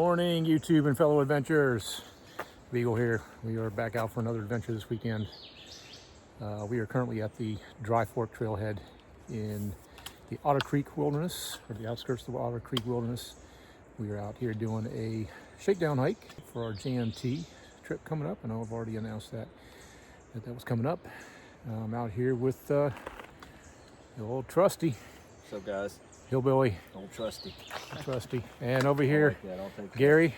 morning, YouTube and fellow adventurers. Beagle here. We are back out for another adventure this weekend. We are currently at the Dry Fork Trailhead in the Otter Creek Wilderness, or the outskirts of the Otter Creek Wilderness. We are out here doing a shakedown hike for our JMT trip coming up. I know I've already announced that was coming up. I'm out here with the old trusty. What's up, guys? Hillbilly. Old trusty. Trusty. And over here, I don't think Gary,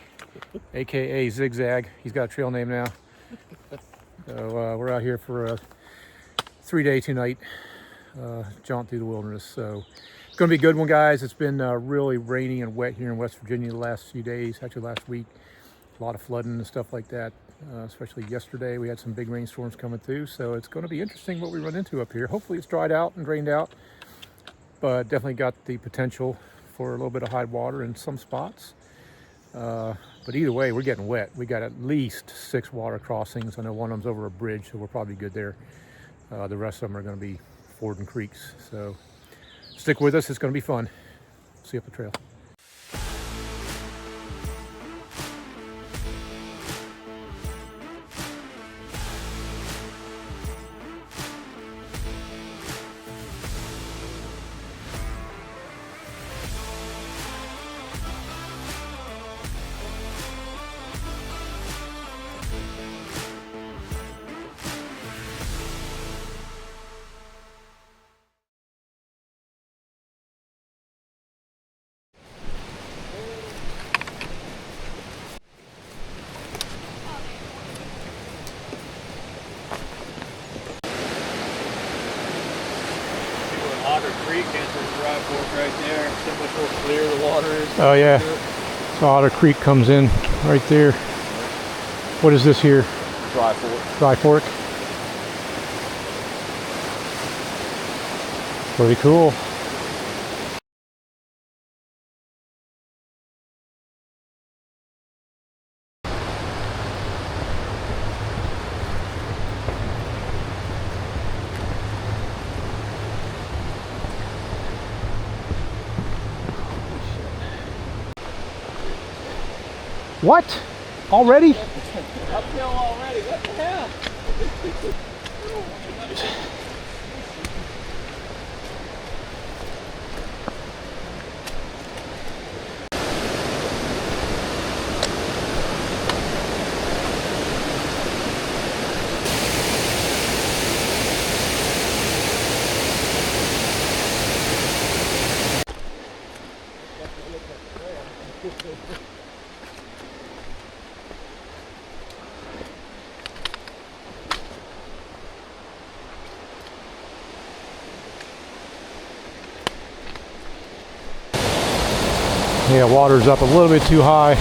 aka Zigzag. He's got a trail name now. So we're out here for a 3-day, 2-night jaunt through the wilderness. So it's going to be a good one, guys. It's been really rainy and wet here in West Virginia the last few days, actually last week. A lot of flooding and stuff like that, especially yesterday. We had some big rainstorms coming through, so it's going to be interesting what we run into up here. Hopefully it's dried out and drained out, but definitely got the potential for a little bit of high water in some spots. But either way, we're getting wet. We got at least 6 water crossings. I know one of them's over a bridge, so we're probably good there. The rest of them are going to be fording creeks. So stick with us. It's going to be fun. See you up the trail. Otter Creek enters Dry Fork right there. See how much more clear the water is. Oh yeah, so Otter Creek comes in right there. What is this here? Dry Fork. Dry Fork. Pretty cool. What? Already? Uphill already. What the hell? Yeah, water's up a little bit too high.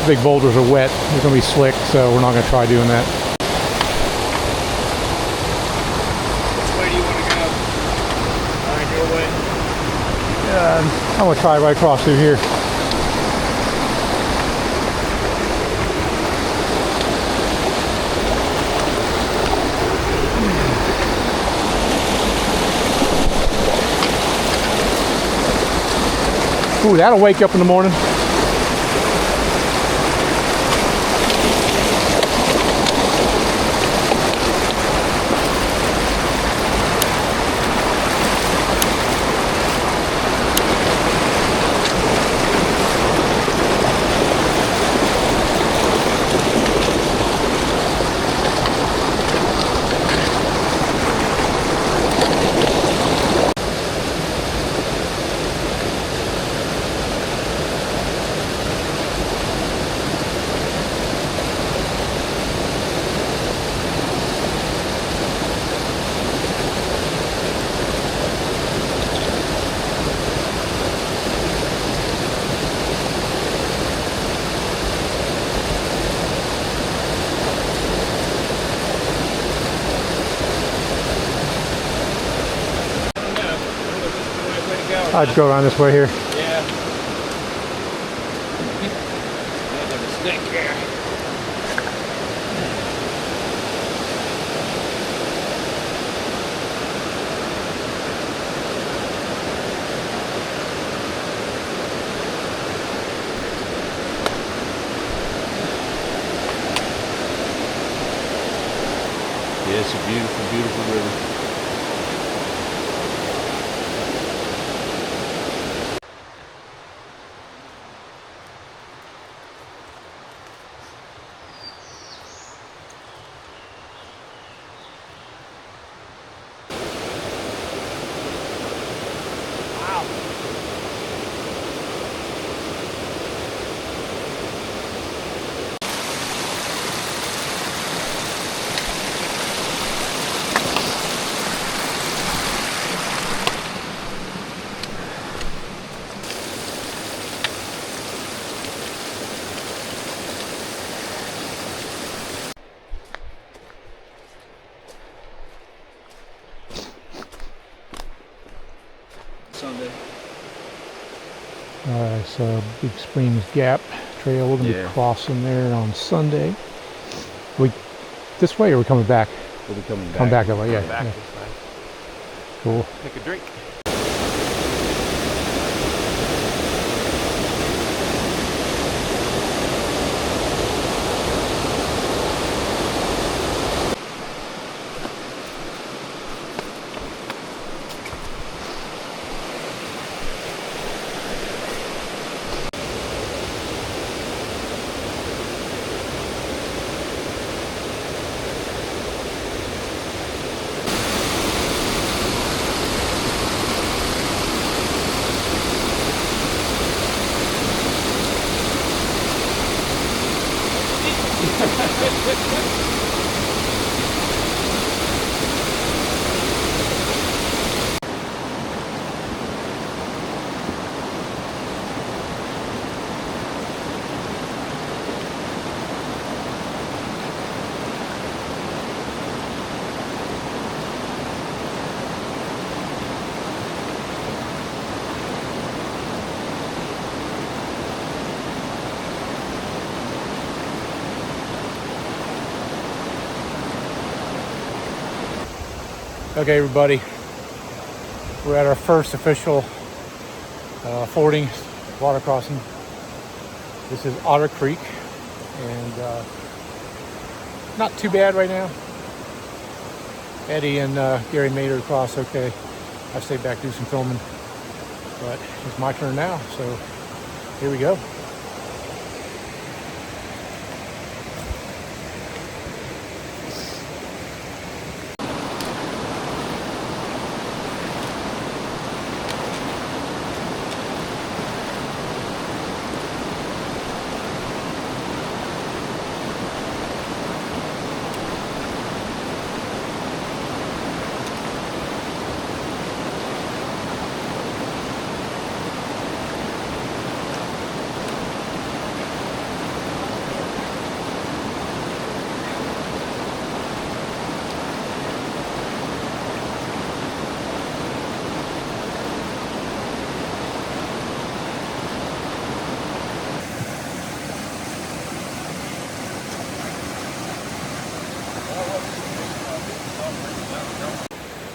Big boulders are wet. They're going to be slick, so we're not going to try doing that. Which way do you want to go? Alright, your way. Yeah, I'm going to try right across through here. Ooh, that'll wake you up in the morning. I'd go around this way here. Yeah. There's a stick here. Beautiful, beautiful river. Sunday. So Big Springs Gap Trail. We're gonna be crossing there on Sunday. We this way, or are we coming back? We'll be coming back. Come back that way, yeah. Back Yeah. this way. Cool. Take a drink. Okay, everybody, we're at our first official fording, water crossing. This is Otter Creek, and not too bad right now. Eddie and Gary made it across okay. I stayed back to do some filming, but it's my turn now, so here we go.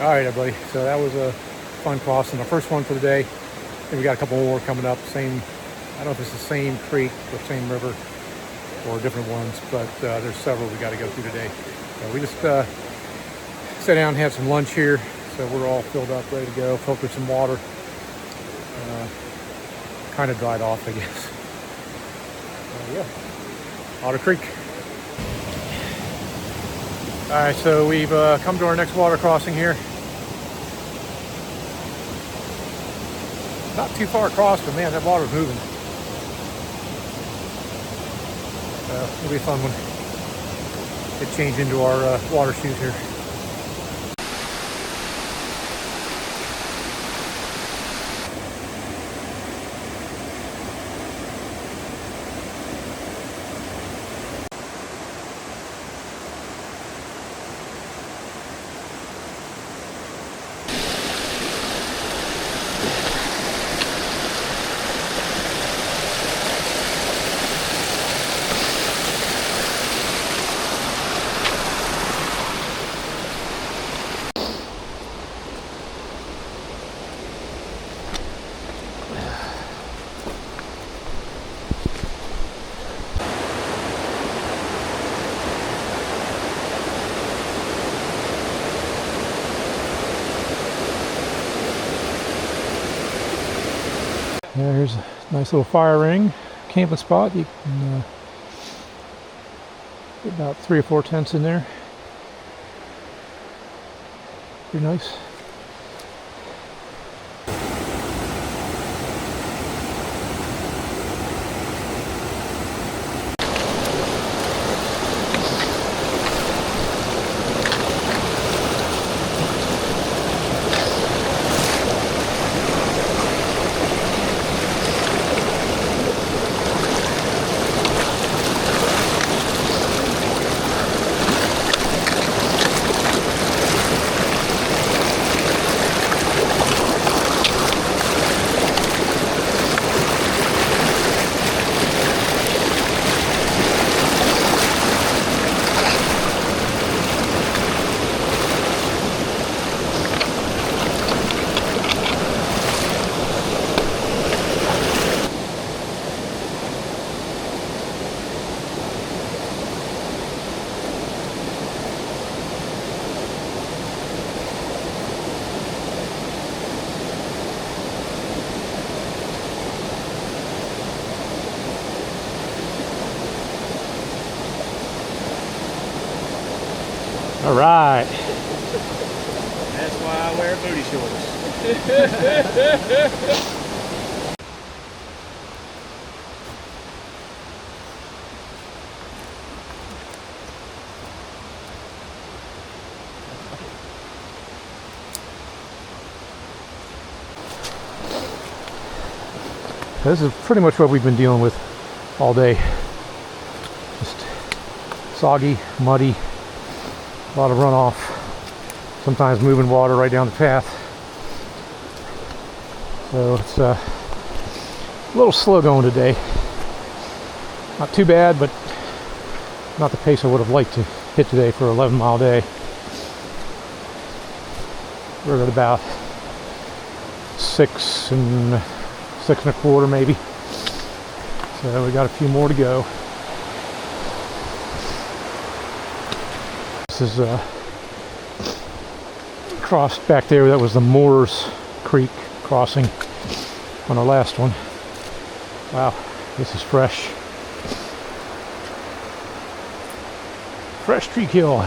All right, everybody. So that was a fun crossing. The first one for the day. And we got a couple more coming up. Same, I don't know if it's the same creek or same river or different ones, but there's several we got to go through today. So we just sat down and had some lunch here. So we're all filled up, ready to go. Filtered some water. Kind of dried off, I guess. Yeah, Otter Creek. All right, so we've come to our next water crossing here. Not too far across, but man, that water's moving. It'll be a fun one. Get changed into our water shoes here. There's a nice little fire ring, camping spot. You can get about 3 or 4 tents in there. Pretty nice. All right. That's why I wear booty shorts. This is pretty much what we've been dealing with all day. Just soggy, muddy, a lot of runoff, sometimes moving water right down the path. So it's a little slow going today. Not too bad, but not the pace I would have liked to hit today for an 11-mile day. We're at about 6 and a quarter maybe. So we got a few more to go. This is crossed back there. That was the Moores Creek crossing on our last one. Wow, this is fresh. Fresh tree kill.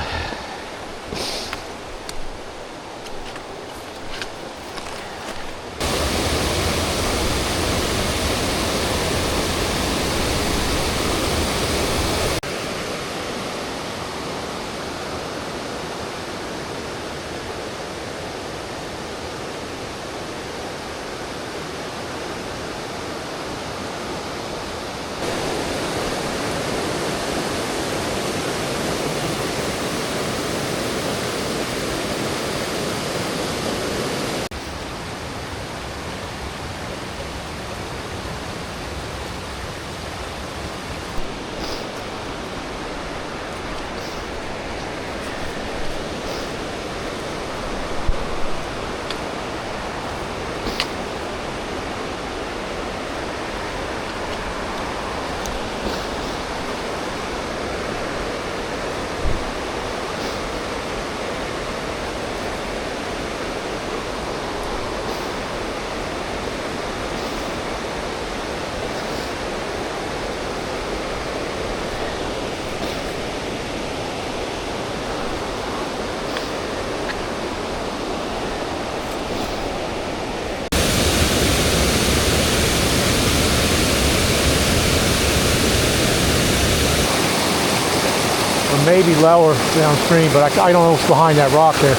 Maybe lower downstream, but I don't know what's behind that rock there.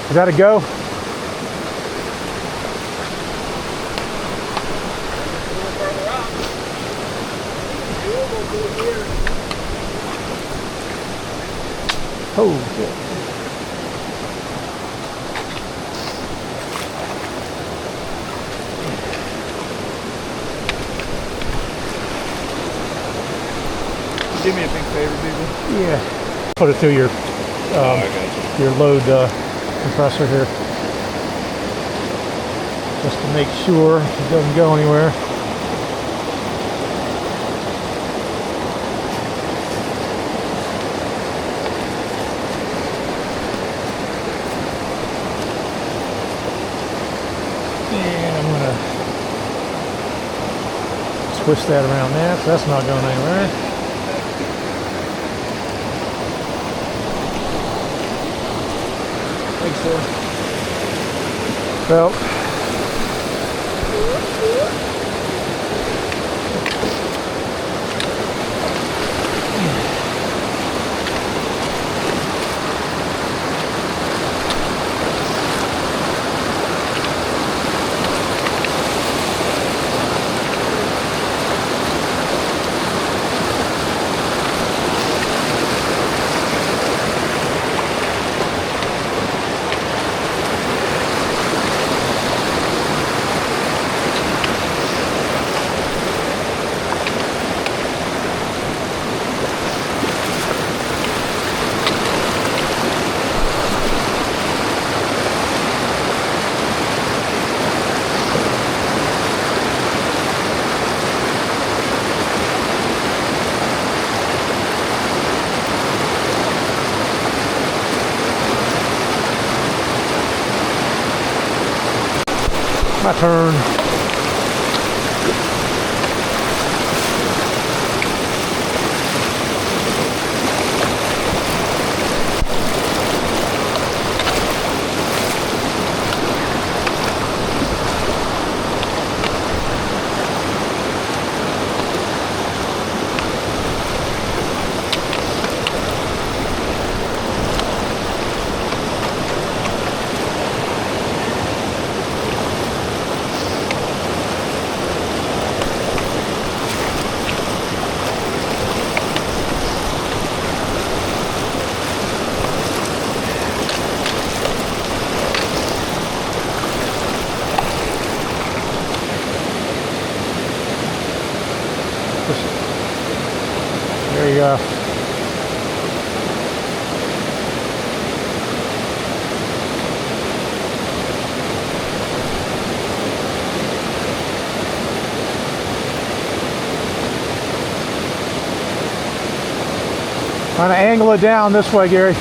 Is that a go? Oh, shit. do me a big favor, people? Yeah. Put it through your I got you. your load compressor here, just to make sure it doesn't go anywhere. And I'm gonna twist that around that, so that's not going anywhere. Thanks, sir. Well, my turn. There you go. Trying to angle it down this way, Gary.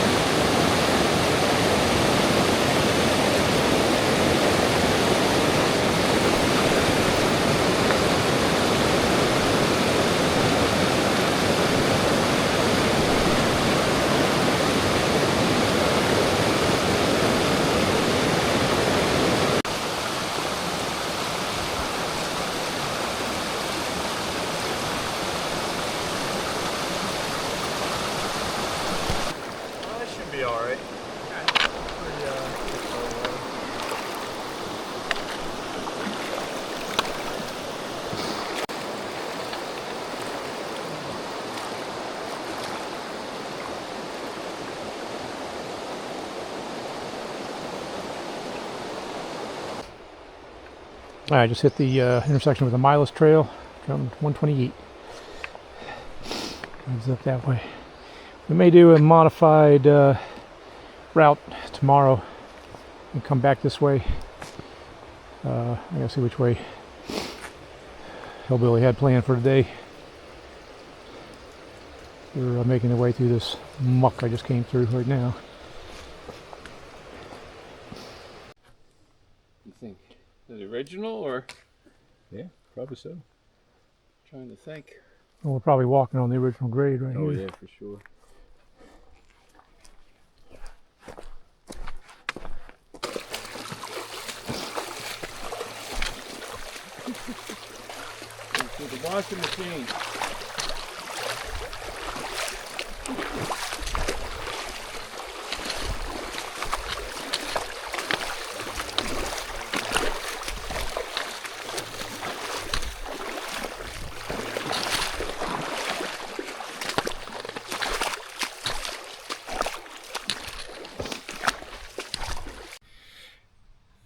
That should be all right. All right, just hit the intersection with the Milas Trail, come 128. Heads up that way. We may do a modified route tomorrow and come back this way. I gotta see which way Hillbilly had planned for today. We're making our way through this muck I just came through right now. You think the original or Yeah, probably so. trying to think? Well, we're probably walking on the original grade right Oh here. yeah, for sure. With the washing machine.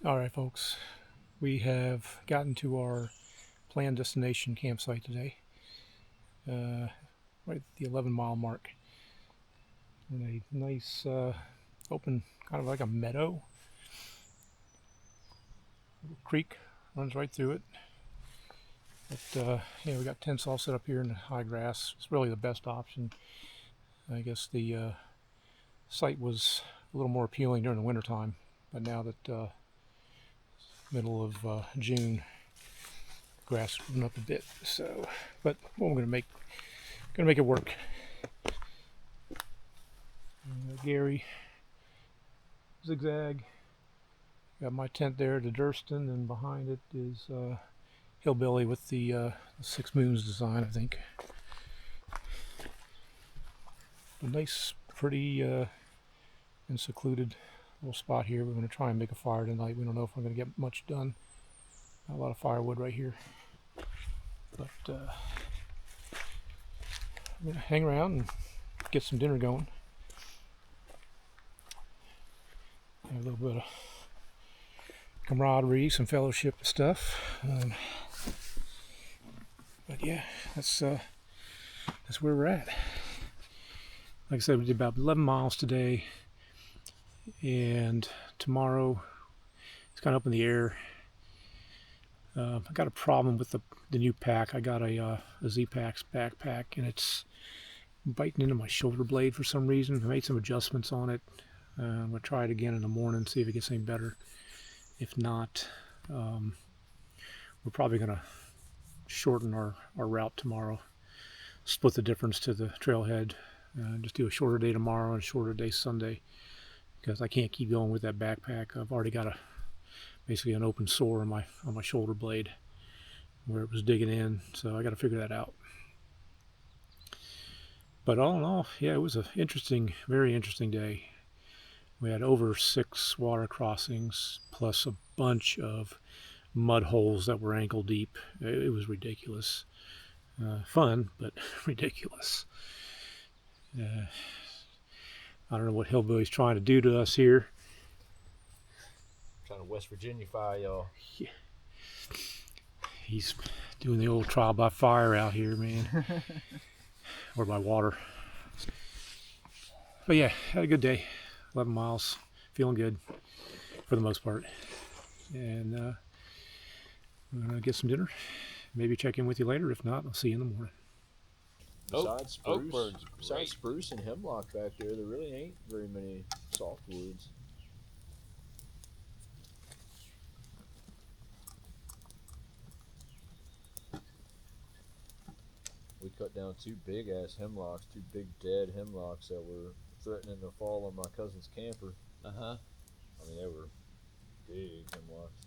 All right, folks, we have gotten to our planned destination campsite today. right at the 11-mile mark. And a nice open, kind of like a meadow. Little creek runs right through it. But yeah, we got tents all set up here in the high grass. It's really the best option. I guess the site was a little more appealing during the wintertime, but now that middle of June, grass went up a bit. So, but well, we're gonna make it work. Gary, Zigzag. Got my tent there to Durston, and behind it is Hillbilly with the Six Moons design, I think. A nice, pretty and secluded little spot here. We're going to try and make a fire tonight. We don't know if we're going to get much done. Not a lot of firewood right here. But I'm going to hang around and get some dinner going. Have a little bit of camaraderie, some fellowship and stuff. But yeah, that's where we're at. Like I said, we did about 11 miles today, and tomorrow it's kind of up in the air. I got a problem with the new pack. I got a Z-Pax backpack, and it's biting into my shoulder blade for some reason. I made some adjustments on it. I'm going to try it again in the morning, see if it gets any better. If not, we're probably going to shorten our route tomorrow. Split the difference to the trailhead. Just do a shorter day tomorrow and a shorter day Sunday, because I can't keep going with that backpack. I've already got basically an open sore on my shoulder blade where it was digging in, so I got to figure that out. But all in all, yeah, it was an interesting, very interesting day. We had over 6 water crossings, plus a bunch of mud holes that were ankle deep. It was ridiculous. Fun, but ridiculous. I don't know what Hillbilly's trying to do to us here. Trying to West Virginia-fy y'all. Yeah. He's doing the old trial by fire out here, man. Or by water. But yeah, had a good day. 11 miles, feeling good for the most part. And I'm going to get some dinner. Maybe check in with you later. If not, I'll see you in the morning. Besides spruce and hemlock back there really ain't very many softwoods. We cut down 2 big-ass hemlocks, 2 big dead hemlocks that were threatening to fall on my cousin's camper. I mean, they were big hemlocks.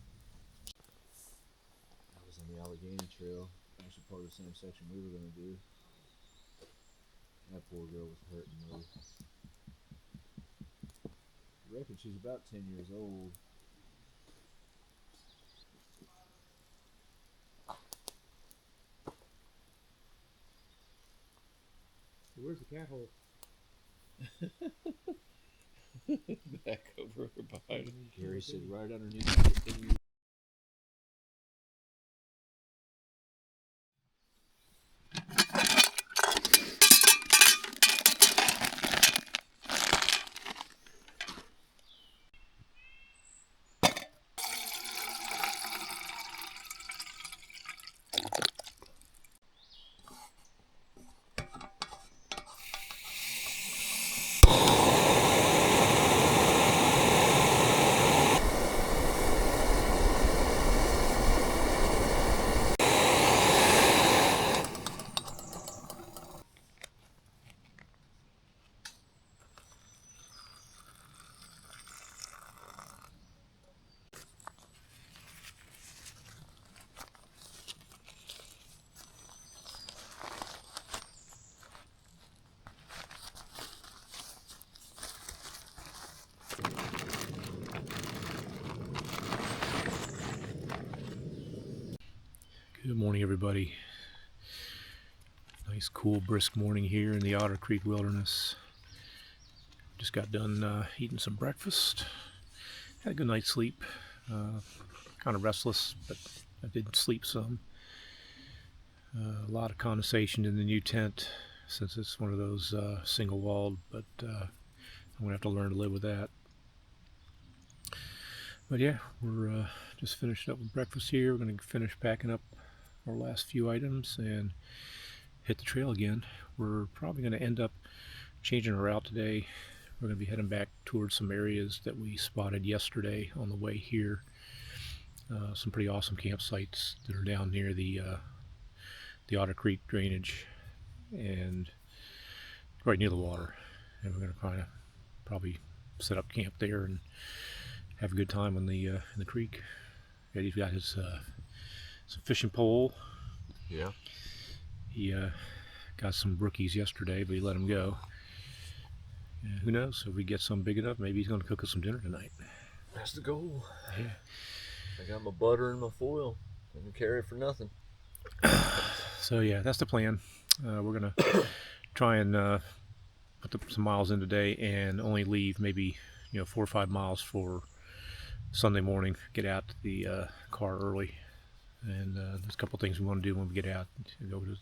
That was on the Allegheny Trail. Actually part of the same section we were going to do. That poor girl was hurting though. I reckon she's about 10 years old. Where's the cat hole? Back over behind him. Gary said right underneath the Good morning, everybody. Nice, cool, brisk morning here in the Otter Creek Wilderness. Just got done eating some breakfast. Had a good night's sleep. Kind of restless, but I did sleep some. A lot of condensation in the new tent. since it's one of those single walled, but I'm gonna have to learn to live with that. But yeah, we're just finishing up with breakfast here. We're gonna finish packing up our last few items and hit the trail again. We're probably gonna end up changing our route today. We're gonna be heading back towards some areas that we spotted yesterday on the way here. Some pretty awesome campsites that are down near the Otter Creek drainage and right near the water. And we're going to kind of probably set up camp there and have a good time in the creek. Eddie's got his some fishing pole. Yeah. He got some brookies yesterday, but he let them go. Who knows? If we get some big enough, maybe he's going to cook us some dinner tonight. That's the goal. Yeah. I got my butter and my foil. Didn't carry it for nothing. So yeah, that's the plan. We're gonna try and put some miles in today, and only leave maybe 4 or 5 miles for Sunday morning. Get out to the car early, and there's a couple things we want to do when we get out. Go to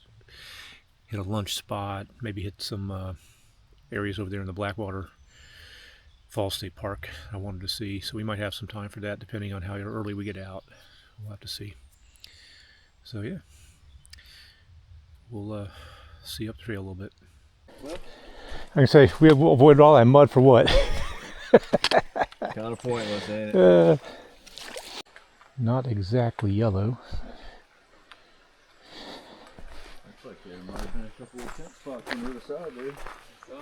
hit a lunch spot, maybe hit some areas over there in the Blackwater Falls State Park I wanted to see. So we might have some time for that, depending on how early we get out. We'll have to see. So yeah, we'll see up the trail a little bit. Well, I can say we avoided all that mud for what? Kind of pointless, ain't it? Not exactly yellow. Looks like there might have been a couple of tent spots on the other side, dude. So.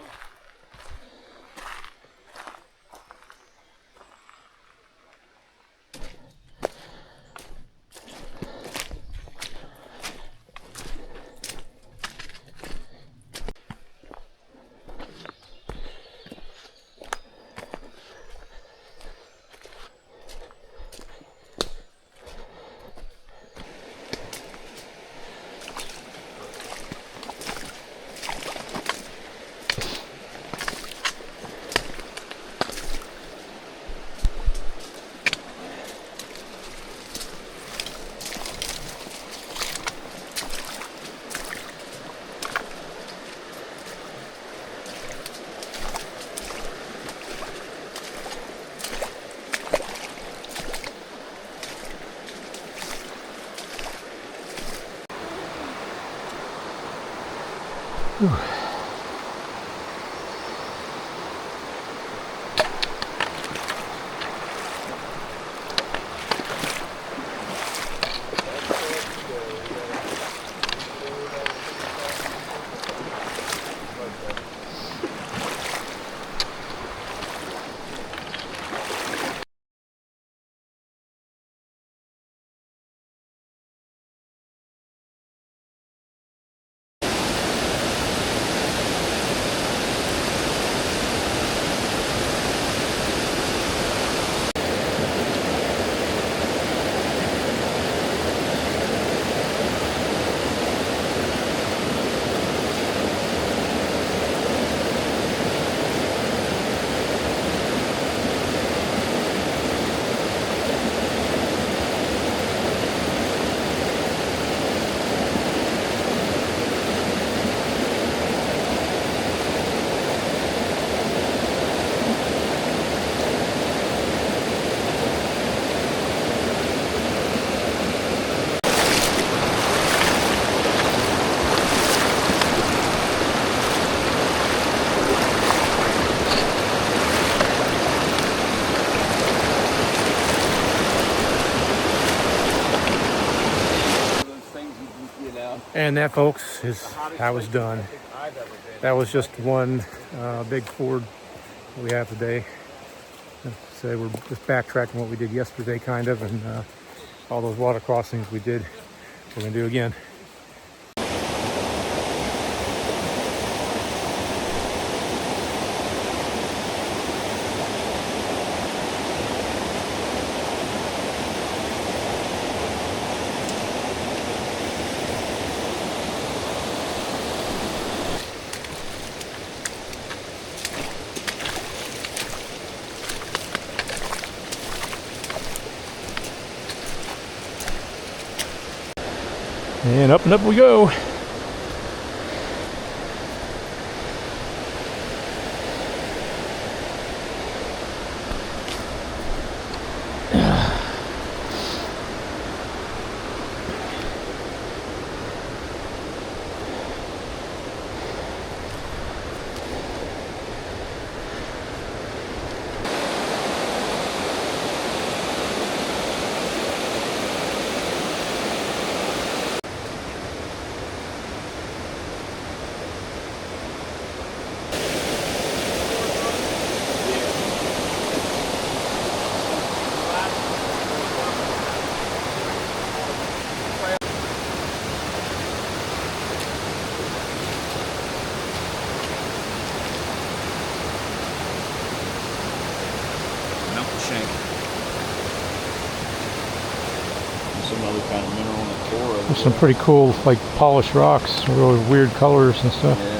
Whew. And that, folks, is how it's done. That was just one big ford we have today. So we're just backtracking what we did yesterday, kind of, and all those water crossings we did, we're gonna do again. And up we go. kind of mineral in the core of it. There's some pretty cool, like polished rocks, really weird colors and stuff. Yeah.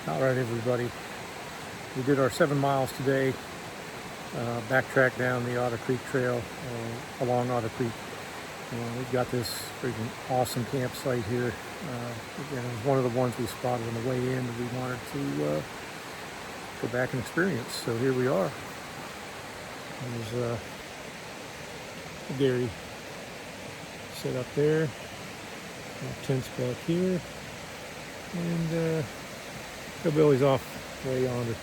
All right, everybody. We did our 7 miles today. Backtrack down the Otter Creek Trail along Otter Creek. We've got this freaking awesome campsite here. Again, it was one of the ones we spotted on the way in that we wanted to go back and experience. So here we are. There's Gary set up there. Our tent's back here. And Billy's off way yonder.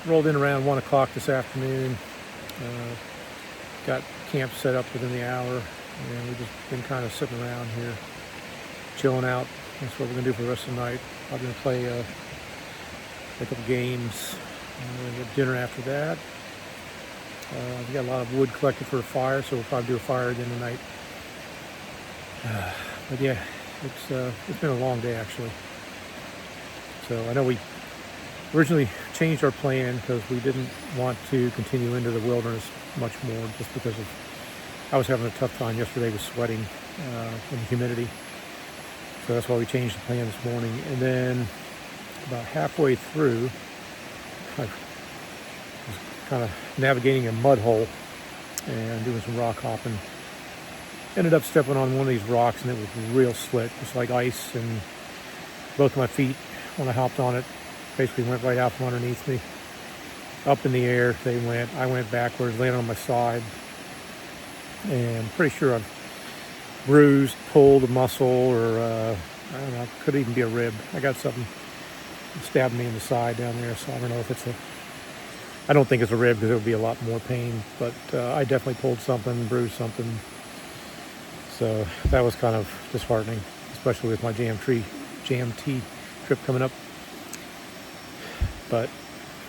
Rolled in around 1 o'clock this afternoon. Got camp set up within the hour, and we've just been kind of sitting around here, chilling out. That's what we're gonna do for the rest of the night. I'm gonna play a couple games. We'll get dinner after that. We got a lot of wood collected for a fire, so we'll probably do a fire again tonight. But yeah, it's been a long day actually. So I know we originally changed our plan because we didn't want to continue into the wilderness much more, just because I was having a tough time yesterday with sweating and the humidity. So that's why we changed the plan this morning. And then about halfway through, I was kind of navigating a mud hole and doing some rock hopping. Ended up stepping on one of these rocks, and it was real slick. It's like ice, and both of my feet, when I hopped on it, basically went right out from underneath me. Up in the air they went. I went backwards, landed on my side, and I'm pretty sure I've bruised, pulled a muscle, or I don't know, could even be a rib. I got something stabbed me in the side down there, so I don't know if it's I don't think it's a rib because it would be a lot more pain, but I definitely pulled something, bruised something. So that was kind of disheartening, especially with my JMT trip coming up. But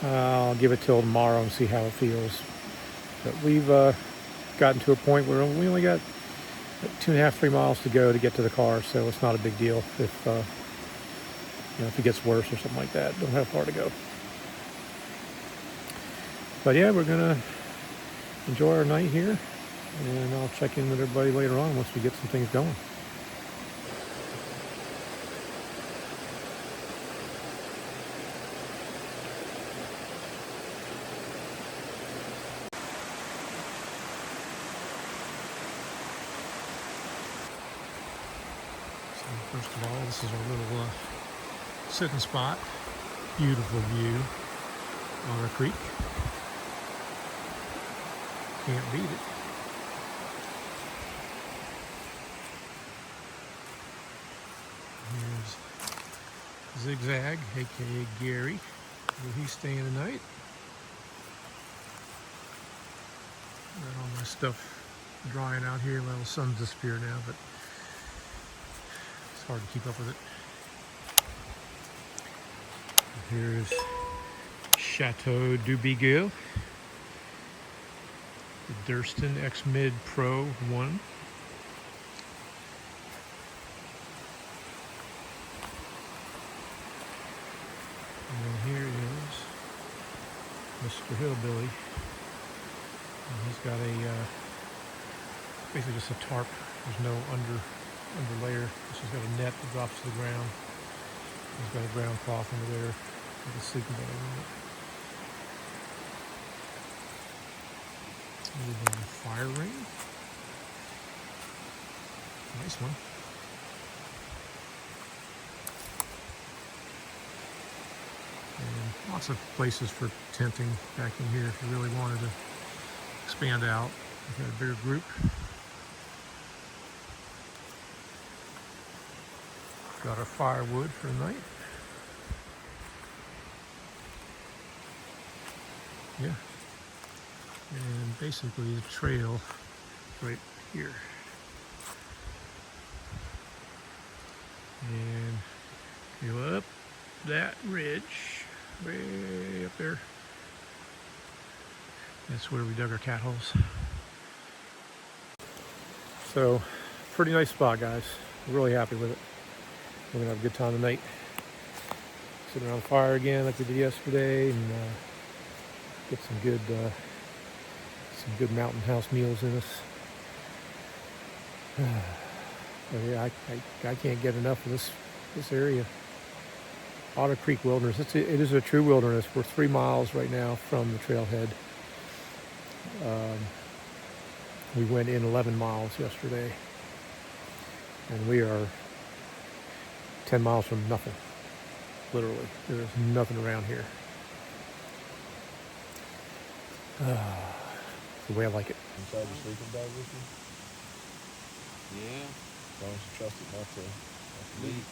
I'll give it till tomorrow and see how it feels. But we've gotten to a point where we only got 2.5, 3 miles to go to get to the car, so it's not a big deal if if it gets worse or something like that. Don't have far to go. But yeah, we're gonna enjoy our night here, and I'll check in with everybody later on once we get some things going. So first of all, this is our little sitting spot. Beautiful view. Otter Creek. Can't beat it. Here's Zigzag, aka Gary. Where he's staying tonight. Got all my stuff drying out here. Well, the sun's disappeared now, but it's hard to keep up with it. Here's Chateau du Bigil. The Durston X Mid Pro 1. And then here is Mr. Hillbilly. And he's got a basically just a tarp. There's no under layer. She's got a net that drops to the ground. He's got a ground cloth under there with a sleeping bag on it. Here's a fire ring. Nice one. And lots of places for tenting back in here if you really wanted to expand out. We've got a bigger group. Got our firewood for the night. Yeah. And basically the trail right here. And go up that ridge, way up there. That's where we dug our cat holes. So, pretty nice spot, guys. Really happy with it. We're gonna have a good time tonight. Sitting around the fire again like we did yesterday, and get some good mountain house meals in us. But yeah, I can't get enough of this area. Otter Creek Wilderness. It is a true wilderness. We're 3 miles right now from the trailhead. We went in 11 miles yesterday, and we are 10 miles from nothing. Literally, there's nothing around here. The way I like it. Inside your sleeping bag with you? Yeah. As long as you trust it not to leak.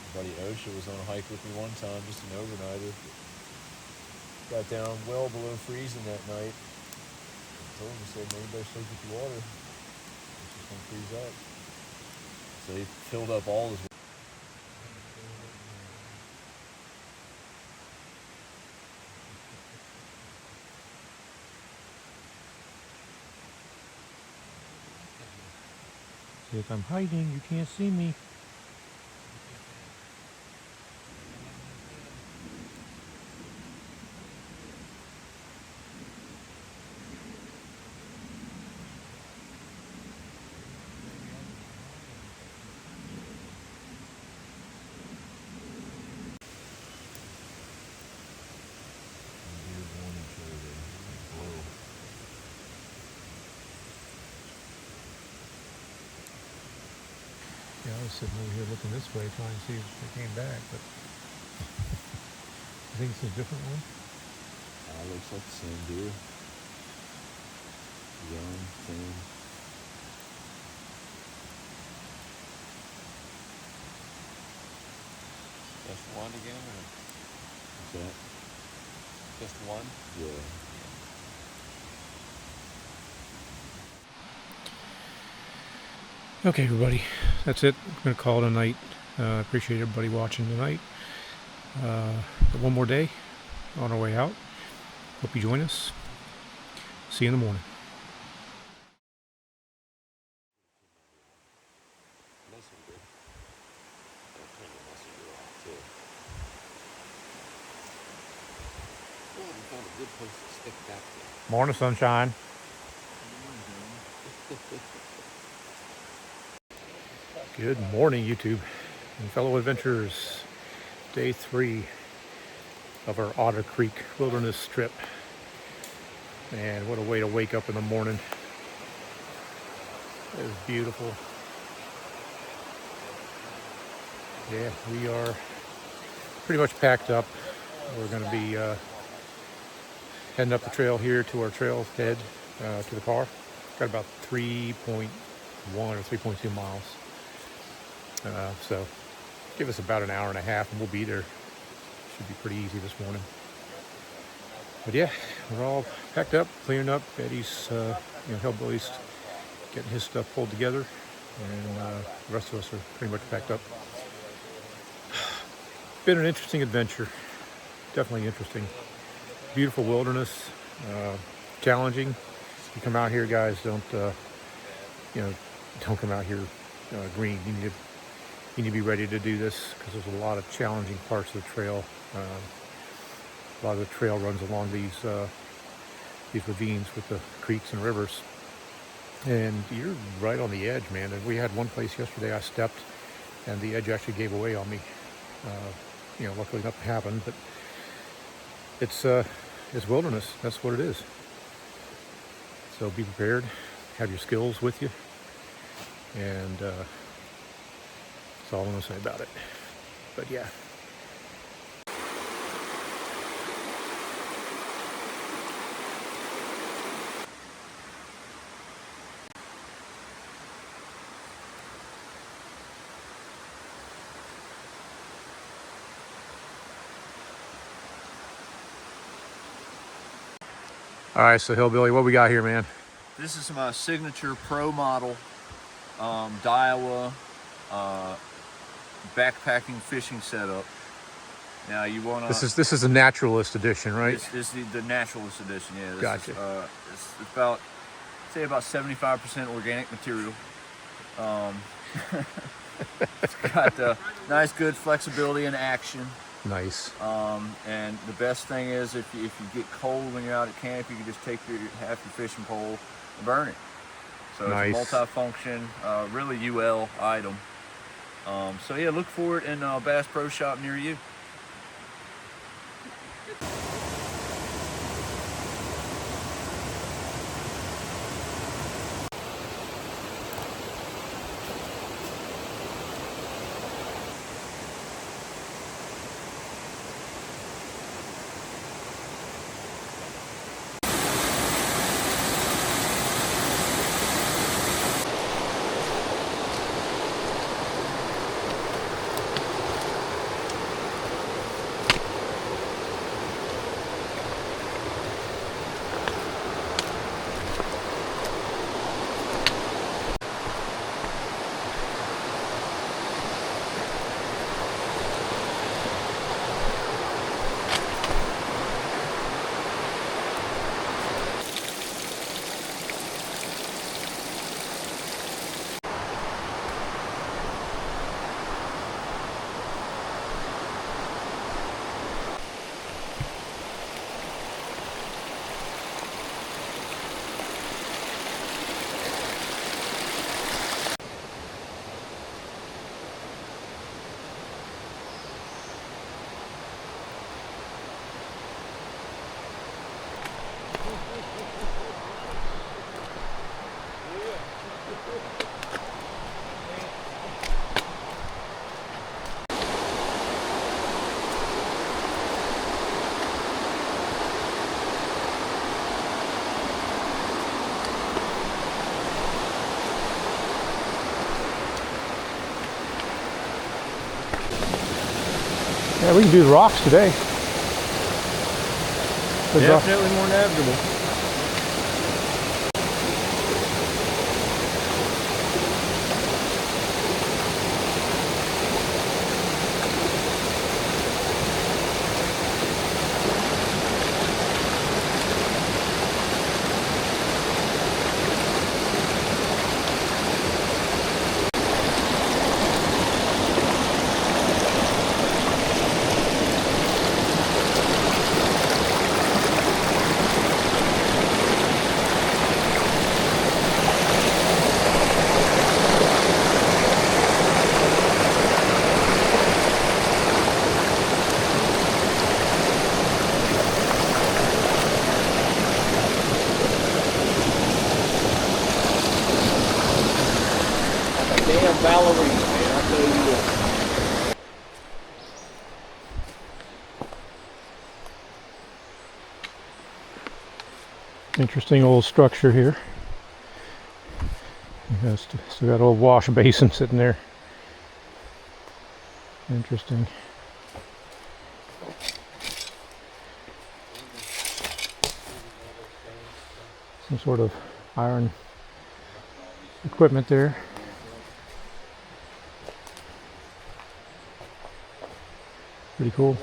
My buddy Osha was on a hike with me one time, just an overnighter. Got down well below freezing that night. I told him, he said, man, you better sleep with the water. It's just gonna freeze up. So he filled up all his. If I'm hiding, you can't see me. Yeah, I was sitting over here looking this way trying to see if they came back, but I think it's a different one. Looks like the same deer. Young, thin. Just one again, or What's that? just one? Yeah. Okay, everybody, that's it. I'm going to call it a night. Appreciate everybody watching tonight. Got one more day on our way out. Hope you join us. See you in the morning. Morning, sunshine. Good morning, YouTube and fellow adventurers. Day 3 of our Otter Creek Wilderness trip. Man, what a way to wake up in the morning. It was beautiful. Yeah, we are pretty much packed up. We're going to be heading up the trail here to our trail head to the car. Got about 3.1 or 3.2 miles. So give us about an hour and a half and we'll be there. Should be pretty easy this morning. But yeah, we're all packed up, cleaning up. Eddie's Hillbilly's getting his stuff pulled together, and the rest of us are pretty much packed up. Been an interesting adventure, definitely interesting. Beautiful wilderness, challenging. You come out here, guys, don't come out here green. You need to be ready to do this because there's a lot of challenging parts of the trail. A lot of the trail runs along these ravines with the creeks and rivers. And you're right on the edge, man. And we had one place yesterday I stepped and the edge actually gave away on me. You know, luckily nothing happened, but it's wilderness. That's what it is. So be prepared, have your skills with you, and that's all I'm gonna say about it. But yeah. All right, so Hillbilly, what we got here, man? This is my signature pro model Daiwa backpacking fishing setup. Now you want to. This is a naturalist edition, right? This is the naturalist edition. Yeah. This Gotcha. It's about, say, about 75% organic material. It's got nice, good flexibility and action. Nice. And the best thing is if you get cold when you're out at camp, you can just take half your fishing pole and burn it. So Nice. It's a multi-function, really UL item. So yeah, look for it in a Bass Pro Shop near you. Yeah, we can do the rocks today. Definitely more navigable. Damn ballerina, man, I tell you what. Interesting old structure here. It has still got an old wash basin sitting there. Interesting. Some sort of iron equipment there. Pretty cool.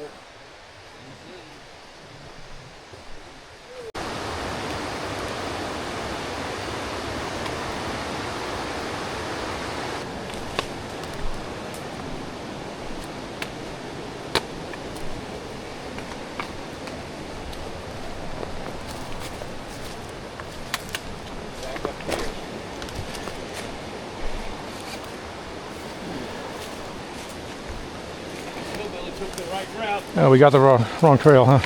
route. Oh, we got the wrong trail, huh?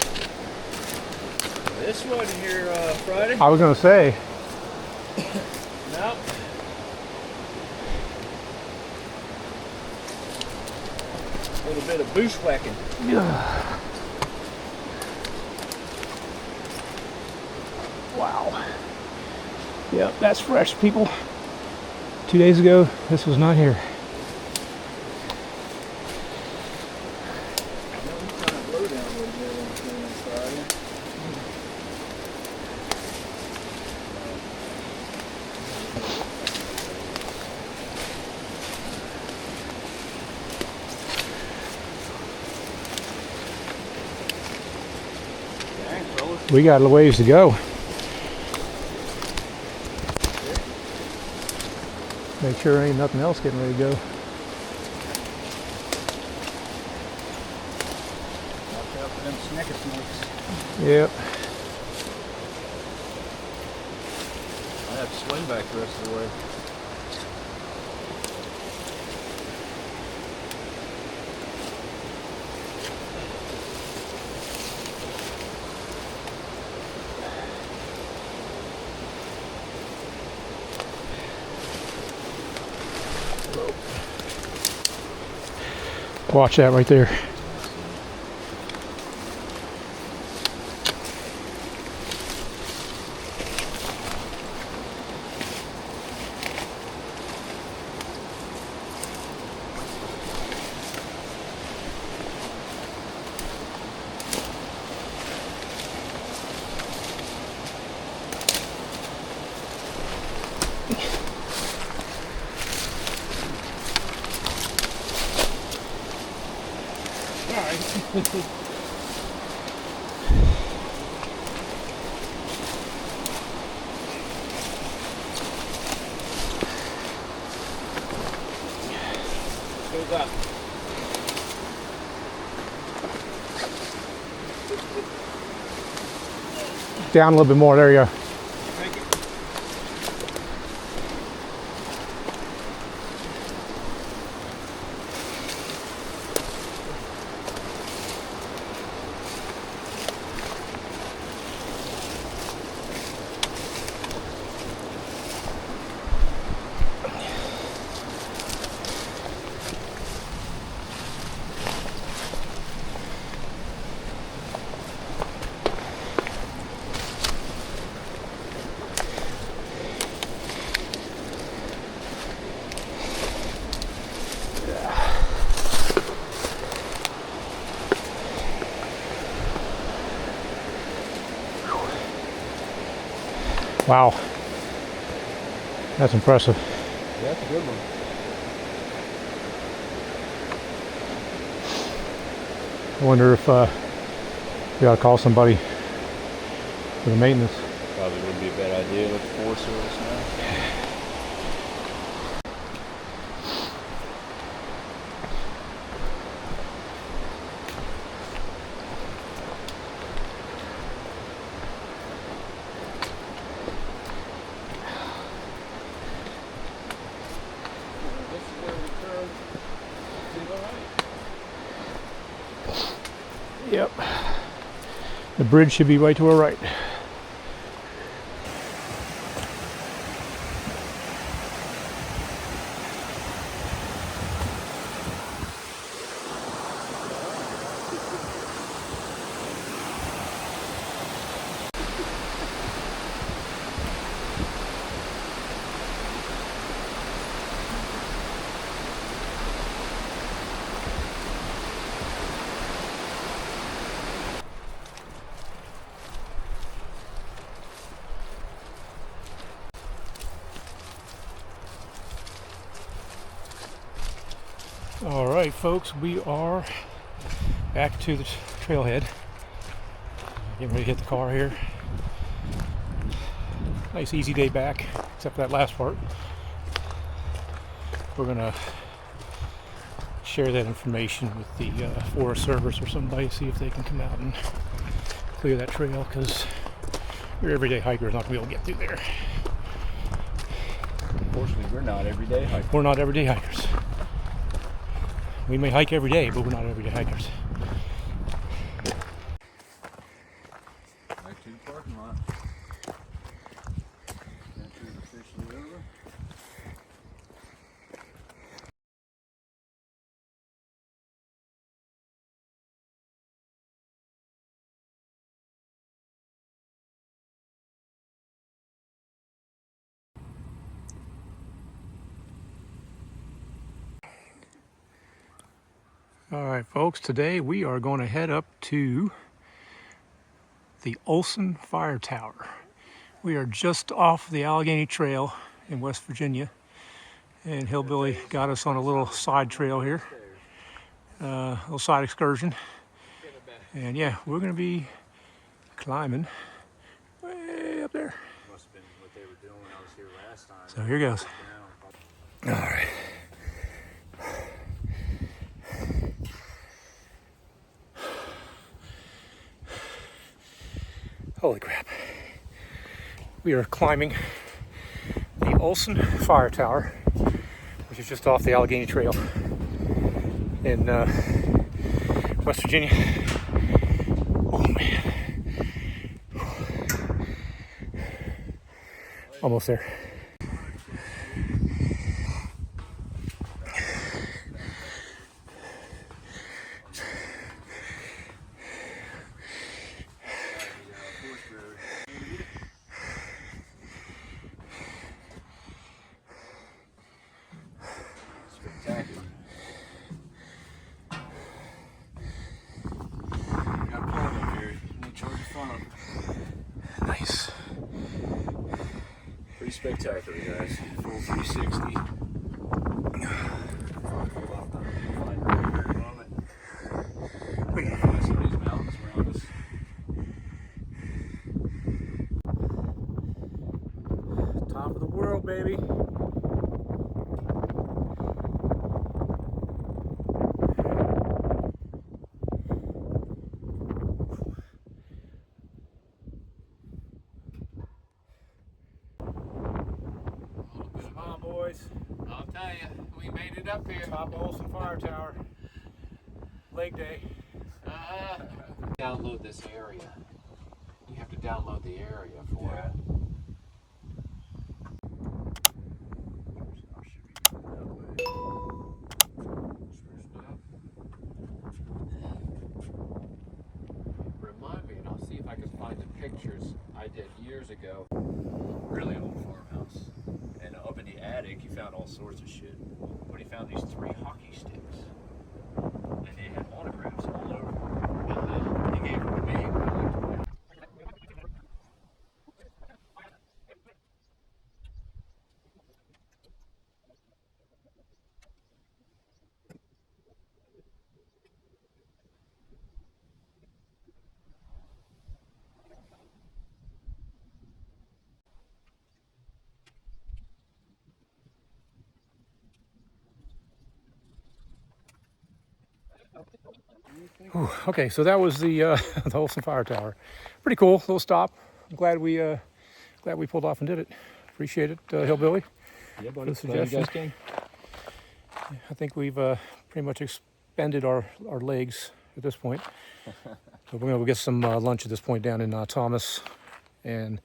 This one here, Friday? I was gonna say. No. A little bit of bushwhacking. Wow. Yep, that's fresh, people. 2 days ago, this was not here. We got a ways to go. Make sure ain't nothing else getting ready to go. Watch out for them snicker snakes. Yep. I have to swing back the rest of the way. Watch that right there. Goes up. Down a little bit more. There you go. Take it. Wow. That's impressive. Yeah, that's a good one. I wonder if we ought to call somebody for the maintenance. Probably wouldn't be a bad idea with the Forest Service now. This is where we turn to the right. Yep. The bridge should be right to our right. All right, folks, we are back to the trailhead. Getting ready to hit the car here. Nice easy day back, except for that last part. We're gonna share that information with the Forest Service or somebody, see if they can come out and clear that trail, because your everyday hiker is not gonna be able to get through there. Unfortunately, we're not everyday hikers. We're not everyday hikers. We may hike every day, but we're not everyday hikers. All right, folks, today we are going to head up to the Olson Fire Tower. We are just off the Allegheny Trail in West Virginia, and Hillbilly got us on a little side trail here, little side excursion. And yeah, we're going to be climbing way up there. Must have been what they were doing when I was here last time. So here goes. All right. Holy crap. We are climbing the Olson Fire Tower, which is just off the Allegheny Trail in West Virginia. Oh man. Almost there. Nice. Pretty spectacular, guys. Full 360. Top of the world, baby. Come on, boys. I'll tell you, we made it up here. Top of Olson Fire Tower. Leg day. Download this area. You have to download the area for it. Remind me, and I'll see if I can find the pictures I did years ago. Really old farmhouse. And up in the attic, he found all sorts of shit. But he found these 3 hockey sticks. And they had autographs all over them. He gave them to me. Whew, okay, so that was the the Olson Fire Tower. Pretty cool, little stop. I'm glad we pulled off and did it. Appreciate it, Hillbilly. Yeah, for buddy. the Glad you suggestion. guys came. I think we've pretty much expended our legs at this point. So we're gonna go get some lunch at this point down in Thomas, and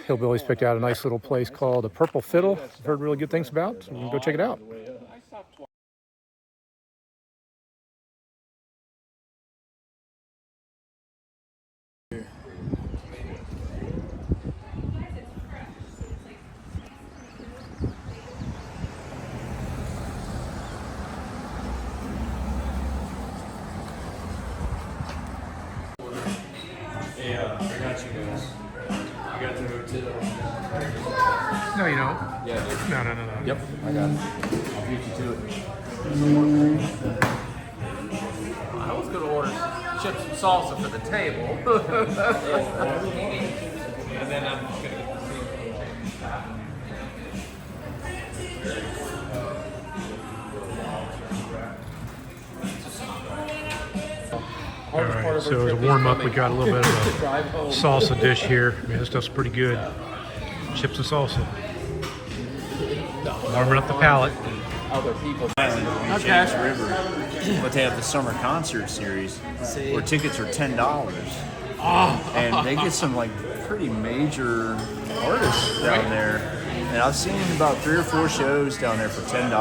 Hillbilly's picked out a nice little place called the Purple Fiddle. I've heard really good things about, so we're gonna go check it out. Yeah, I got you guys. I got the hotel. No, you don't. Yeah, dude. No. Yep, I got it. I'll beat you to it. I was going to order chips and salsa for the table. And then I'm just going to get the All right, so as a warm-up, we got a little bit of a salsa dish here. Man, this stuff's pretty good. Chips and salsa. Warming up the palate. other people. Okay. River, but they have the summer concert series where tickets are $10. And they get some like pretty major artists down there. And I've seen about 3 or 4 shows down there for $10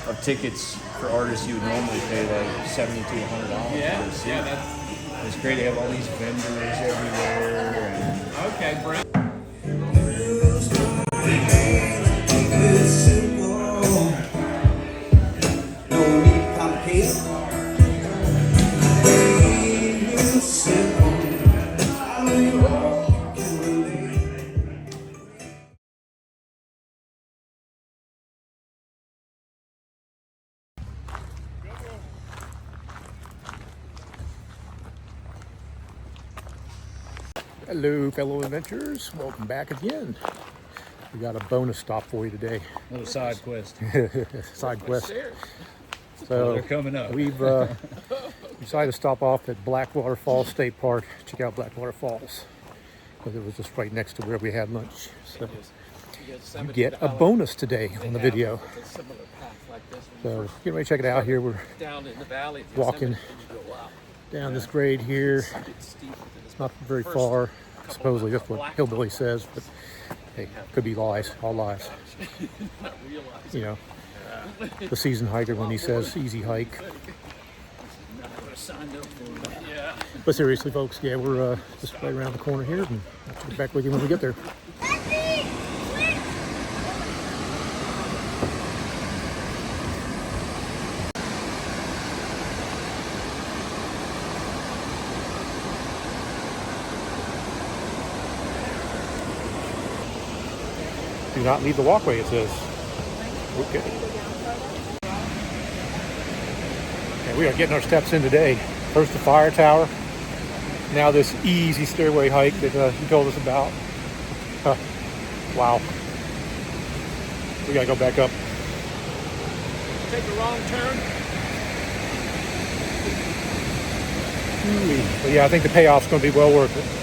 of tickets for artists you would normally pay like $70 to $100 to see. Yeah, that's it's great. They have all these vendors everywhere. And okay, Brent. No need Hello, fellow adventurers. Welcome back again. We got a bonus stop for you today. Little side quest. Side quest. Oh, So they're coming up. we've decided to stop off at Blackwater Falls State Park. Check out Blackwater Falls because it was just right next to where we had lunch. So you get a bonus today on the video. So get ready to check it out here. We're down in the valley, walking down this grade here. It's not very far. Supposedly that's what Hillbilly says, but hey, could be lies, all lies. You know, the seasoned hiker when he says easy hike. But seriously, folks, yeah, we're just right around the corner here, and I'll get back with you when we get there. Do not leave the walkway, it says. Okay. Okay, we are getting our steps in today. First the fire tower. Now this easy stairway hike that he told us about. Wow. We gotta go back up. take a wrong turn. But yeah, I think the payoff's gonna be well worth it.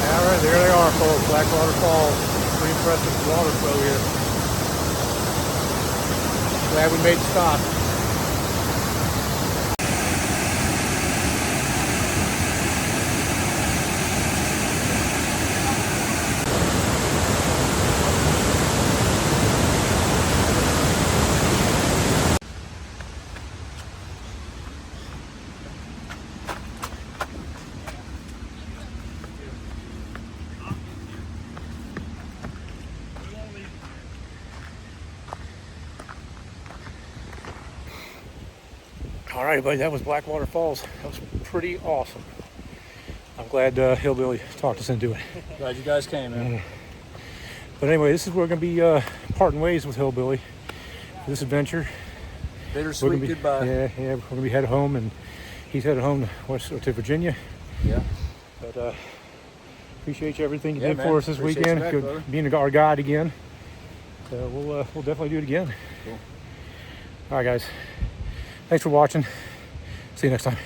Alright, there they are, folks. Blackwater Falls. Pretty impressive water flow here. Glad we made the stop. All right, buddy, that was Blackwater Falls. That was pretty awesome. I'm glad Hillbilly talked us into it. Glad you guys came, man. But anyway, this is where we're going to be parting ways with Hillbilly for this adventure. Bittersweet goodbye. Yeah, we're going to be headed home, and he's headed home to Virginia. Yeah. But appreciate you everything you Yeah, did man. for us this Appreciate weekend. you back, Good brother. being our guide again. So we'll definitely do it again. Cool. All right, guys. Thanks for watching. See you next time.